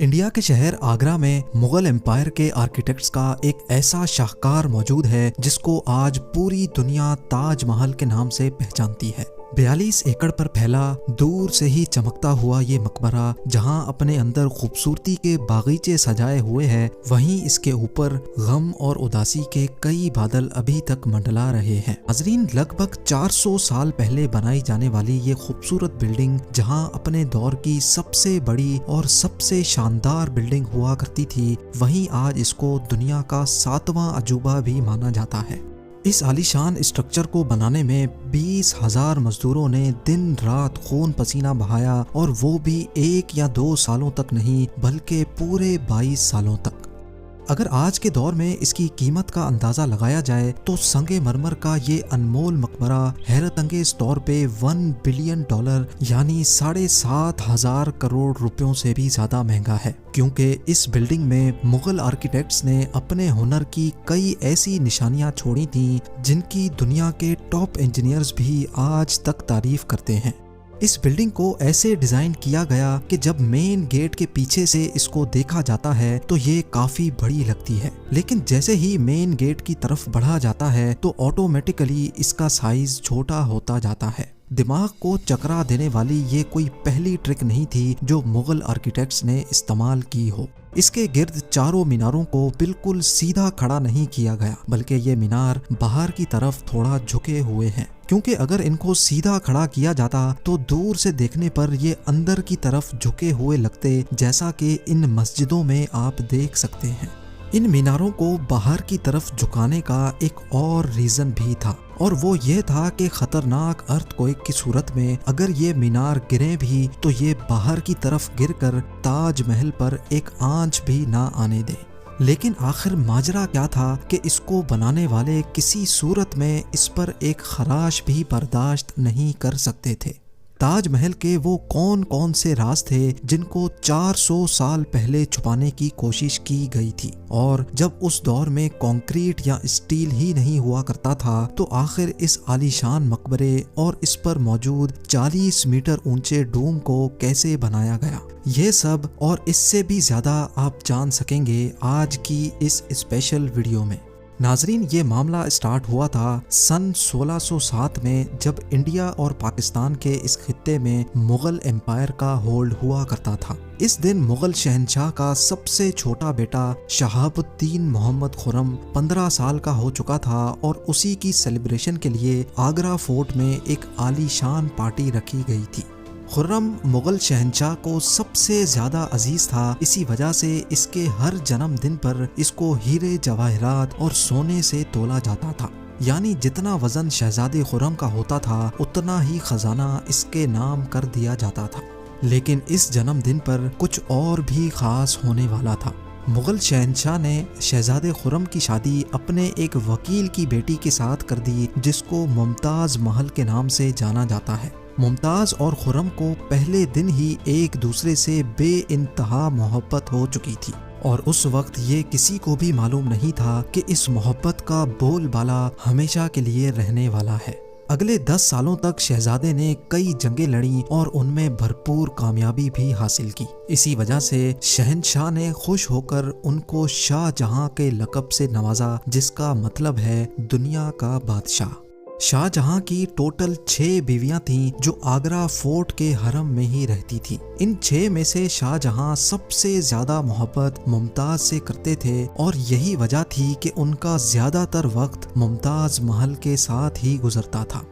India کے شہر آگرہ میں مغل امپائر کے آرکیٹیکٹس کا ایک ایسا شاہکار موجود ہے جس کو آج پوری دنیا تاج محل کے نام سے پہچانتی ہے۔ 42 ایکڑ پر پھیلا دور سے ہی چمکتا ہوا یہ مقبرہ جہاں اپنے اندر خوبصورتی کے باغیچے سجائے ہوئے ہے، وہیں اس کے اوپر غم اور اداسی کے کئی بادل ابھی تک منڈلا رہے ہیں۔ ناظرین، لگ بھگ 400 سال پہلے بنائی جانے والی یہ خوبصورت بلڈنگ جہاں اپنے دور کی سب سے بڑی اور سب سے شاندار بلڈنگ ہوا کرتی تھی، وہیں آج اس کو دنیا کا 7واں عجوبہ بھی مانا جاتا ہے۔ اس عالیشان اسٹرکچر کو بنانے میں 20,000 مزدوروں نے دن رات خون پسینہ بہایا، اور وہ بھی 1 یا 2 سالوں تک نہیں بلکہ پورے 22 سالوں تک۔ اگر آج کے دور میں اس کی قیمت کا اندازہ لگایا جائے تو سنگ مرمر کا یہ انمول مقبرہ حیرت انگیز طور پہ $1 بلین یعنی 7,500 کروڑ روپیوں سے بھی زیادہ مہنگا ہے، کیونکہ اس بلڈنگ میں مغل آرکیٹیکٹس نے اپنے ہنر کی کئی ایسی نشانیاں چھوڑی تھیں جن کی دنیا کے ٹاپ انجینئرز بھی آج تک تعریف کرتے ہیں۔ اس بلڈنگ کو ایسے ڈیزائن کیا گیا کہ جب مین گیٹ کے پیچھے سے اس کو دیکھا جاتا ہے تو یہ کافی بڑی لگتی ہے، لیکن جیسے ہی مین گیٹ کی طرف بڑھا جاتا ہے تو آٹومیٹیکلی اس کا سائز چھوٹا ہوتا جاتا ہے۔ دماغ کو چکرا دینے والی یہ کوئی پہلی ٹرک نہیں تھی جو مغل آرکیٹیکٹس نے استعمال کی ہو۔ اس کے گرد چاروں میناروں کو بالکل سیدھا کھڑا نہیں کیا گیا، بلکہ یہ مینار باہر کی طرف تھوڑا جھکے ہوئے ہیں، کیونکہ اگر ان کو سیدھا کھڑا کیا جاتا تو دور سے دیکھنے پر یہ اندر کی طرف جھکے ہوئے لگتے، جیسا کہ ان مسجدوں میں آپ دیکھ سکتے ہیں۔ ان میناروں کو باہر کی طرف جھکانے کا ایک اور ریزن بھی تھا، اور وہ یہ تھا کہ خطرناک ارتھ کوئک کی صورت میں اگر یہ مینار گریں بھی تو یہ باہر کی طرف گر کر تاج محل پر ایک آنچ بھی نہ آنے دے۔ لیکن آخر ماجرا کیا تھا کہ اس کو بنانے والے کسی صورت میں اس پر ایک خراش بھی برداشت نہیں کر سکتے تھے۔ تاج محل کے وہ کون سے راز تھے جن کو 400 سال پہلے چھپانے کی کوشش کی گئی تھی، اور جب اس دور میں کنکریٹ یا اسٹیل ہی نہیں ہوا کرتا تھا تو آخر اس عالیشان مقبرے اور اس پر موجود 40 میٹر اونچے ڈوم کو کیسے بنایا گیا؟ یہ سب اور اس سے بھی زیادہ آپ جان سکیں گے آج کی اس اسپیشل ویڈیو میں۔ ناظرین، یہ معاملہ اسٹارٹ ہوا تھا سن 1607 میں، جب انڈیا اور پاکستان کے اس خطے میں مغل امپائر کا ہولڈ ہوا کرتا تھا۔ اس دن مغل شہنشاہ کا سب سے چھوٹا بیٹا شہاب الدین محمد خرم 15 سال کا ہو چکا تھا، اور اسی کی سیلیبریشن کے لیے آگرہ فورٹ میں ایک عالی شان پارٹی رکھی گئی تھی۔ خرم مغل شہنشاہ کو سب سے زیادہ عزیز تھا، اسی وجہ سے اس کے ہر جنم دن پر اس کو ہیرے جواہرات اور سونے سے تولا جاتا تھا، یعنی جتنا وزن شہزادے خرم کا ہوتا تھا اتنا ہی خزانہ اس کے نام کر دیا جاتا تھا۔ لیکن اس جنم دن پر کچھ اور بھی خاص ہونے والا تھا۔ مغل شہنشاہ نے شہزادے خرم کی شادی اپنے ایک وکیل کی بیٹی کے ساتھ کر دی جس کو ممتاز محل کے نام سے جانا جاتا ہے۔ ممتاز اور خرم کو پہلے دن ہی ایک دوسرے سے بے انتہا محبت ہو چکی تھی، اور اس وقت یہ کسی کو بھی معلوم نہیں تھا کہ اس محبت کا بول بالا ہمیشہ کے لیے رہنے والا ہے۔ اگلے 10 سالوں تک شہزادے نے کئی جنگیں لڑیں اور ان میں بھرپور کامیابی بھی حاصل کی۔ اسی وجہ سے شہنشاہ نے خوش ہو کر ان کو شاہ جہاں کے لقب سے نوازا، جس کا مطلب ہے دنیا کا بادشاہ۔ شاہ جہاں کی ٹوٹل 6 بیویاں تھیں جو آگرہ فورٹ کے حرم میں ہی رہتی تھیں۔ ان 6 میں سے شاہ جہاں سب سے زیادہ محبت ممتاز سے کرتے تھے، اور یہی وجہ تھی کہ ان کا زیادہ تر وقت ممتاز محل کے ساتھ ہی گزرتا تھا۔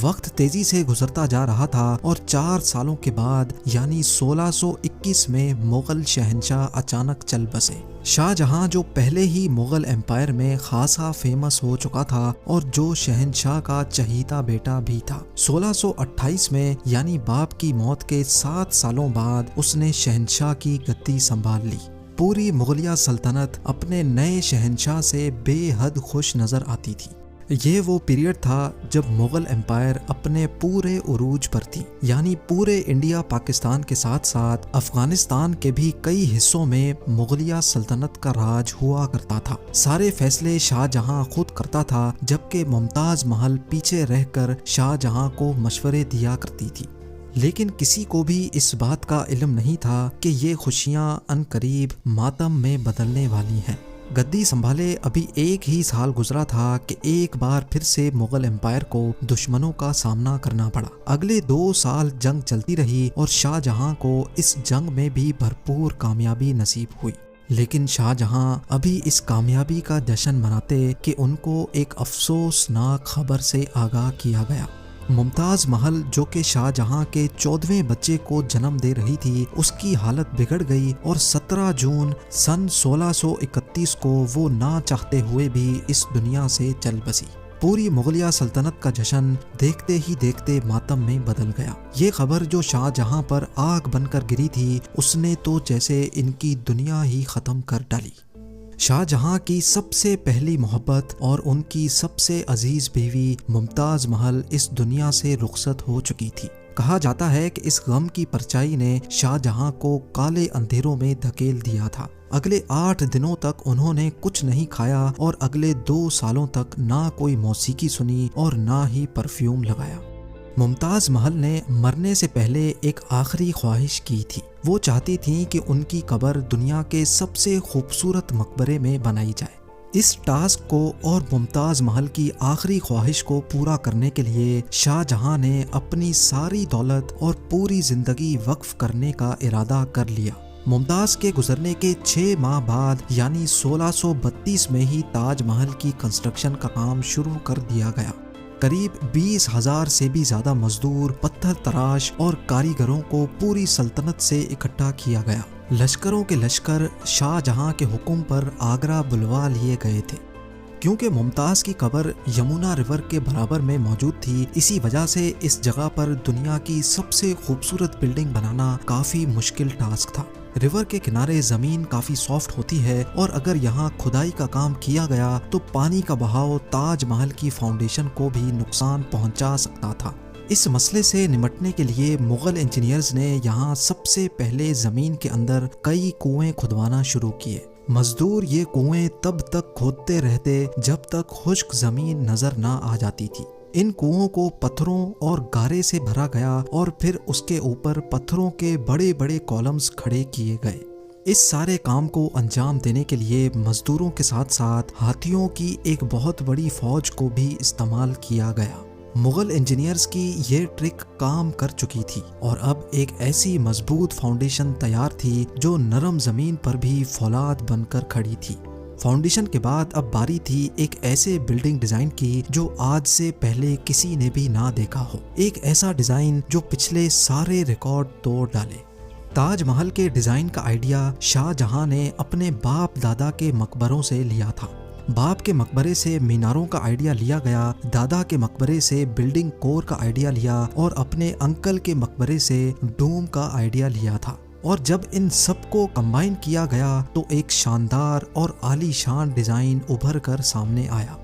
وقت تیزی سے گزرتا جا رہا تھا، اور 4 سالوں کے بعد یعنی 1621 میں مغل شہنشاہ اچانک چل بسے۔ شاہ جہاں جو پہلے ہی مغل امپائر میں خاصا فیمس ہو چکا تھا اور جو شہنشاہ کا چہیتا بیٹا بھی تھا، 1628 میں یعنی باپ کی موت کے 7 سالوں بعد اس نے شہنشاہ کی گدی سنبھال لی۔ پوری مغلیہ سلطنت اپنے نئے شہنشاہ سے بے حد خوش نظر آتی تھی۔ یہ وہ پیریڈ تھا جب مغل امپائر اپنے پورے عروج پر تھی، یعنی پورے انڈیا پاکستان کے ساتھ ساتھ افغانستان کے بھی کئی حصوں میں مغلیہ سلطنت کا راج ہوا کرتا تھا۔ سارے فیصلے شاہ جہاں خود کرتا تھا، جبکہ ممتاز محل پیچھے رہ کر شاہ جہاں کو مشورے دیا کرتی تھی۔ لیکن کسی کو بھی اس بات کا علم نہیں تھا کہ یہ خوشیاں عنقریب ماتم میں بدلنے والی ہیں۔ گدی سنبھالے ابھی 1 ہی سال گزرا تھا کہ ایک بار پھر سے مغل امپائر کو دشمنوں کا سامنا کرنا پڑا۔ اگلے 2 سال جنگ چلتی رہی اور شاہ جہاں کو اس جنگ میں بھی بھرپور کامیابی نصیب ہوئی، لیکن شاہ جہاں ابھی اس کامیابی کا جشن مناتے کہ ان کو ایک افسوسناک خبر سے آگاہ کیا گیا۔ ممتاز محل جو کہ شاہ جہاں کے 14ویں بچے کو جنم دے رہی تھی، اس کی حالت بگڑ گئی اور 17 جون سن 1631 کو وہ نہ چاہتے ہوئے بھی اس دنیا سے چل بسی۔ پوری مغلیہ سلطنت کا جشن دیکھتے ہی دیکھتے ماتم میں بدل گیا۔ یہ خبر جو شاہ جہاں پر آگ بن کر گری تھی، اس نے تو جیسے ان کی دنیا ہی ختم کر ڈالی۔ شاہ جہاں کی سب سے پہلی محبت اور ان کی سب سے عزیز بیوی ممتاز محل اس دنیا سے رخصت ہو چکی تھی۔ کہا جاتا ہے کہ اس غم کی پرچائی نے شاہ جہاں کو کالے اندھیروں میں دھکیل دیا تھا۔ اگلے 8 دنوں تک انہوں نے کچھ نہیں کھایا اور اگلے 2 سالوں تک نہ کوئی موسیقی سنی اور نہ ہی پرفیوم لگایا۔ ممتاز محل نے مرنے سے پہلے ایک آخری خواہش کی تھی۔ وہ چاہتی تھیں کہ ان کی قبر دنیا کے سب سے خوبصورت مقبرے میں بنائی جائے۔ اس ٹاسک کو اور ممتاز محل کی آخری خواہش کو پورا کرنے کے لیے شاہ جہاں نے اپنی ساری دولت اور پوری زندگی وقف کرنے کا ارادہ کر لیا۔ ممتاز کے گزرنے کے 6 ماہ بعد یعنی 1632 میں ہی تاج محل کی کنسٹرکشن کا کام شروع کر دیا گیا۔ قریب 20,000 سے بھی زیادہ مزدور، پتھر تراش اور کاریگروں کو پوری سلطنت سے اکٹھا کیا گیا۔ لشکروں کے لشکر شاہ جہاں کے حکم پر آگرہ بلوا لیے گئے تھے۔ کیونکہ ممتاز کی قبر یمنا ریور کے برابر میں موجود تھی، اسی وجہ سے اس جگہ پر دنیا کی سب سے خوبصورت بلڈنگ بنانا کافی مشکل ٹاسک تھا۔ ریور کے کنارے زمین کافی سافٹ ہوتی ہے اور اگر یہاں کھدائی کا کام کیا گیا تو پانی کا بہاؤ تاج محل کی فاؤنڈیشن کو بھی نقصان پہنچا سکتا تھا۔ اس مسئلے سے نمٹنے کے لیے مغل انجینئرز نے یہاں سب سے پہلے زمین کے اندر کئی کنویں کھدوانا شروع کیے۔ مزدور یہ کنویں تب تک کھودتے رہتے جب تک خشک زمین نظر نہ آ جاتی تھی۔ ان کنووں کو پتھروں اور گارے سے بھرا گیا اور پھر اس کے اوپر پتھروں کے بڑے بڑے کالمز کھڑے کیے گئے۔ اس سارے کام کو انجام دینے کے لیے مزدوروں کے ساتھ ساتھ ہاتھیوں کی ایک بہت بڑی فوج کو بھی استعمال کیا گیا۔ مغل انجینئرز کی یہ ٹرک کام کر چکی تھی اور اب ایک ایسی مضبوط فاؤنڈیشن تیار تھی جو نرم زمین پر بھی فولاد بن کر کھڑی تھی۔ فاؤنڈیشن کے بعد اب باری تھی ایک ایسے بلڈنگ ڈیزائن کی جو آج سے پہلے کسی نے بھی نہ دیکھا ہو، ایک ایسا ڈیزائن جو پچھلے سارے ریکارڈ توڑ ڈالے۔ تاج محل کے ڈیزائن کا آئیڈیا شاہ جہاں نے اپنے باپ دادا کے مقبروں سے لیا تھا۔ باپ کے مقبرے سے میناروں کا آئیڈیا لیا گیا، دادا کے مقبرے سے بلڈنگ کور کا آئیڈیا لیا اور اپنے انکل کے مقبرے سے ڈوم کا آئیڈیا لیا تھا۔ اور جب ان سب کو کمبائن کیا گیا تو ایک شاندار اور عالی شان ڈیزائن ابھر کر سامنے آیا۔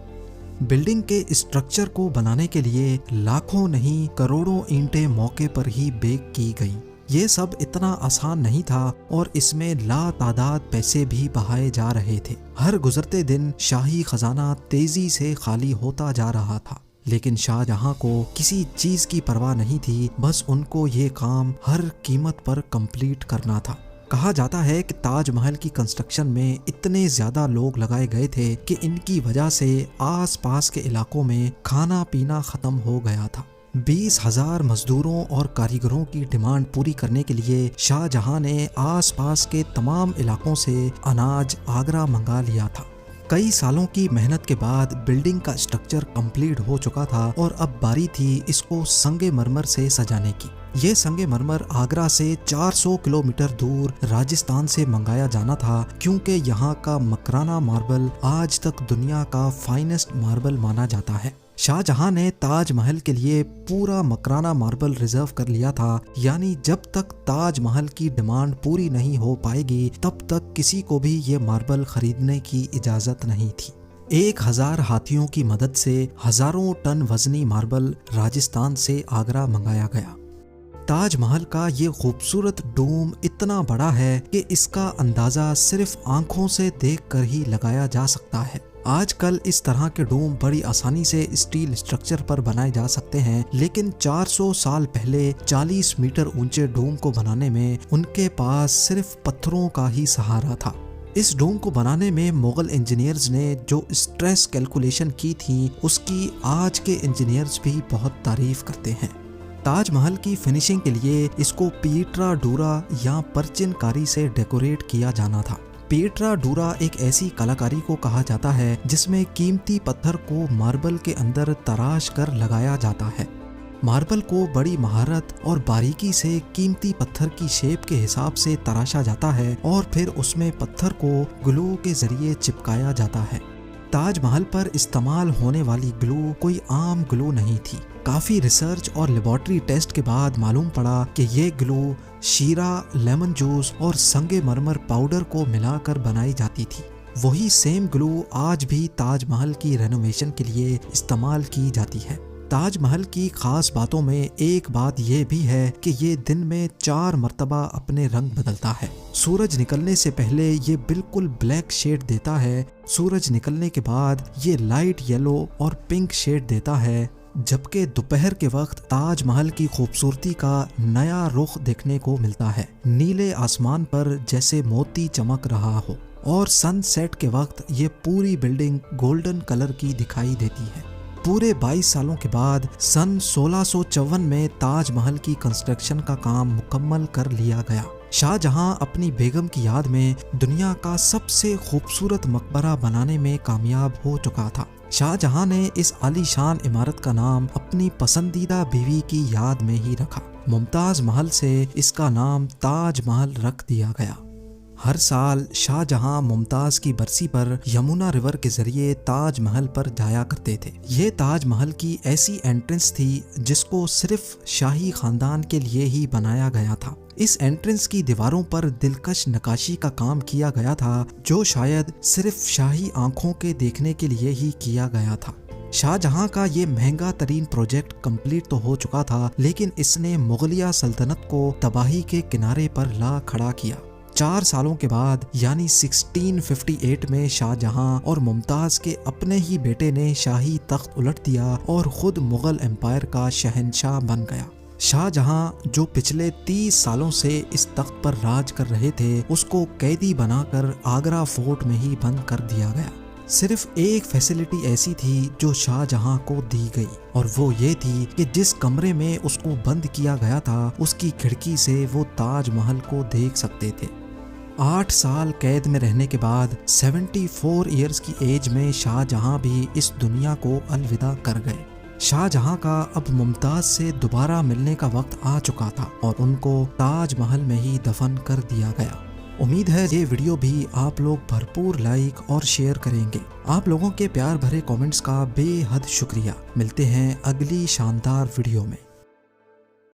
بلڈنگ کے اسٹرکچر کو بنانے کے لیے لاکھوں نہیں کروڑوں اینٹیں موقع پر ہی بیک کی گئیں۔ یہ سب اتنا آسان نہیں تھا اور اس میں لا تعداد پیسے بھی بہائے جا رہے تھے۔ ہر گزرتے دن شاہی خزانہ تیزی سے خالی ہوتا جا رہا تھا، لیکن شاہ جہاں کو کسی چیز کی پرواہ نہیں تھی، بس ان کو یہ کام ہر قیمت پر کمپلیٹ کرنا تھا۔ کہا جاتا ہے کہ تاج محل کی کنسٹرکشن میں اتنے زیادہ لوگ لگائے گئے تھے کہ ان کی وجہ سے آس پاس کے علاقوں میں کھانا پینا ختم ہو گیا تھا۔ 20,000 مزدوروں اور کاریگروں کی ڈیمانڈ پوری کرنے کے لیے شاہ جہاں نے آس پاس کے تمام علاقوں سے اناج آگرہ منگا لیا تھا۔ کئی سالوں کی محنت کے بعد بلڈنگ کا اسٹرکچر کمپلیٹ ہو چکا تھا اور اب باری تھی اس کو سنگ مرمر سے سجانے کی۔ یہ سنگ مرمر آگرہ سے 400 کلومیٹر دور راجستھان سے منگایا جانا تھا، کیونکہ یہاں کا مکرانہ ماربل آج تک دنیا کا فائنسٹ ماربل مانا جاتا ہے۔ شاہ جہاں نے تاج محل کے لیے پورا مکرانہ ماربل ریزرو کر لیا تھا، یعنی جب تک تاج محل کی ڈیمانڈ پوری نہیں ہو پائے گی تب تک کسی کو بھی یہ ماربل خریدنے کی اجازت نہیں تھی۔ 1000 ہاتھیوں کی مدد سے ہزاروں ٹن وزنی ماربل راجستھان سے آگرہ منگایا گیا۔ تاج محل کا یہ خوبصورت ڈوم اتنا بڑا ہے کہ اس کا اندازہ صرف آنکھوں سے دیکھ کر ہی لگایا جا سکتا ہے۔ آج کل اس طرح کے ڈوم بڑی آسانی سے اسٹیل اسٹرکچر پر بنائے جا سکتے ہیں، لیکن 400 سال پہلے 40 میٹر اونچے ڈوم کو بنانے میں ان کے پاس صرف پتھروں کا ہی سہارا تھا۔ اس ڈوم کو بنانے میں مغل انجینئرز نے جو اسٹریس کیلکولیشن کی تھی اس کی آج کے انجینئرز بھی بہت تعریف کرتے ہیں۔ تاج محل کی فنیشنگ کے لیے اس کو پیٹرا ڈورا یا پرچن کاری سے ڈیکوریٹ کیا جانا تھا۔ پیٹرا ڈورا ایک ایسی کلاکاری کو کہا جاتا ہے جس میں قیمتی پتھر کو ماربل کے اندر تراش کر لگایا جاتا ہے۔ ماربل کو بڑی مہارت اور باریکی سے قیمتی پتھر کی شیپ کے حساب سے تراشا جاتا ہے اور پھر اس میں پتھر کو گلو کے ذریعے چپکایا جاتا ہے۔ تاج محل پر استعمال ہونے والی گلو کوئی عام گلو نہیں تھی۔ کافی ریسرچ اور لیبارٹری ٹیسٹ کے بعد معلوم پڑا کہ یہ گلو شیرہ، لیمن جوس اور سنگ مرمر پاؤڈر کو ملا کر بنائی جاتی تھی۔ وہی سیم گلو آج بھی تاج محل کی رینوویشن کے لیے استعمال کی جاتی ہے۔ تاج محل کی خاص باتوں میں ایک بات یہ بھی ہے کہ یہ دن میں 4 مرتبہ اپنے رنگ بدلتا ہے۔ سورج نکلنے سے پہلے یہ بالکل بلیک شیڈ دیتا ہے، سورج نکلنے کے بعد یہ لائٹ یلو اور پنک شیڈ دیتا ہے، جبکہ دوپہر کے وقت تاج محل کی خوبصورتی کا نیا رخ دیکھنے کو ملتا ہے، نیلے آسمان پر جیسے موتی چمک رہا ہو، اور سن سیٹ کے وقت یہ پوری بلڈنگ گولڈن کلر کی دکھائی دیتی ہے۔ پورے 22 سالوں کے بعد سن 1654 میں تاج محل کی کنسٹرکشن کا کام مکمل کر لیا گیا۔ شاہ جہاں اپنی بیگم کی یاد میں دنیا کا سب سے خوبصورت مقبرہ بنانے میں کامیاب ہو چکا تھا۔ شاہ جہاں نے اس عالی شان عمارت کا نام اپنی پسندیدہ بیوی کی یاد میں ہی رکھا۔ ممتاز محل سے اس کا نام تاج محل رکھ دیا گیا۔ ہر سال شاہ جہاں ممتاز کی برسی پر یمونا ریور کے ذریعے تاج محل پر جایا کرتے تھے۔ یہ تاج محل کی ایسی انٹرنس تھی جس کو صرف شاہی خاندان کے لیے ہی بنایا گیا تھا۔ اس انٹرنس کی دیواروں پر دلکش نقاشی کا کام کیا گیا تھا جو شاید صرف شاہی آنکھوں کے دیکھنے کے لیے ہی کیا گیا تھا۔ شاہ جہاں کا یہ مہنگا ترین پروجیکٹ کمپلیٹ تو ہو چکا تھا، لیکن اس نے مغلیہ سلطنت کو تباہی کے کنارے پر لا کھڑا کیا۔ 4 سالوں کے بعد یعنی 1658 میں شاہ جہاں اور ممتاز کے اپنے ہی بیٹے نے شاہی تخت الٹ دیا اور خود مغل امپائر کا شہنشاہ بن گیا۔ شاہ جہاں جو پچھلے 30 سالوں سے اس تخت پر راج کر رہے تھے، اس کو قیدی بنا کر آگرہ فورٹ میں ہی بند کر دیا گیا۔ صرف ایک فیسلٹی ایسی تھی جو شاہ جہاں کو دی گئی، اور وہ یہ تھی کہ جس کمرے میں اس کو بند کیا گیا تھا اس کی کھڑکی سے وہ تاج محل کو دیکھ سکتے تھے۔ 8 سال قید میں رہنے کے بعد 74 ایئرز کی ایج میں شاہ جہاں بھی اس دنیا کو الوداع کر گئے۔ شاہ جہاں کا اب ممتاز سے دوبارہ ملنے کا وقت آ چکا تھا اور ان کو تاج محل میں ہی دفن کر دیا گیا۔ امید ہے یہ ویڈیو بھی آپ لوگ بھرپور لائک اور شیئر کریں گے۔ آپ لوگوں کے پیار بھرے کامنٹس کا بے حد شکریہ۔ ملتے ہیں اگلی شاندار ویڈیو میں۔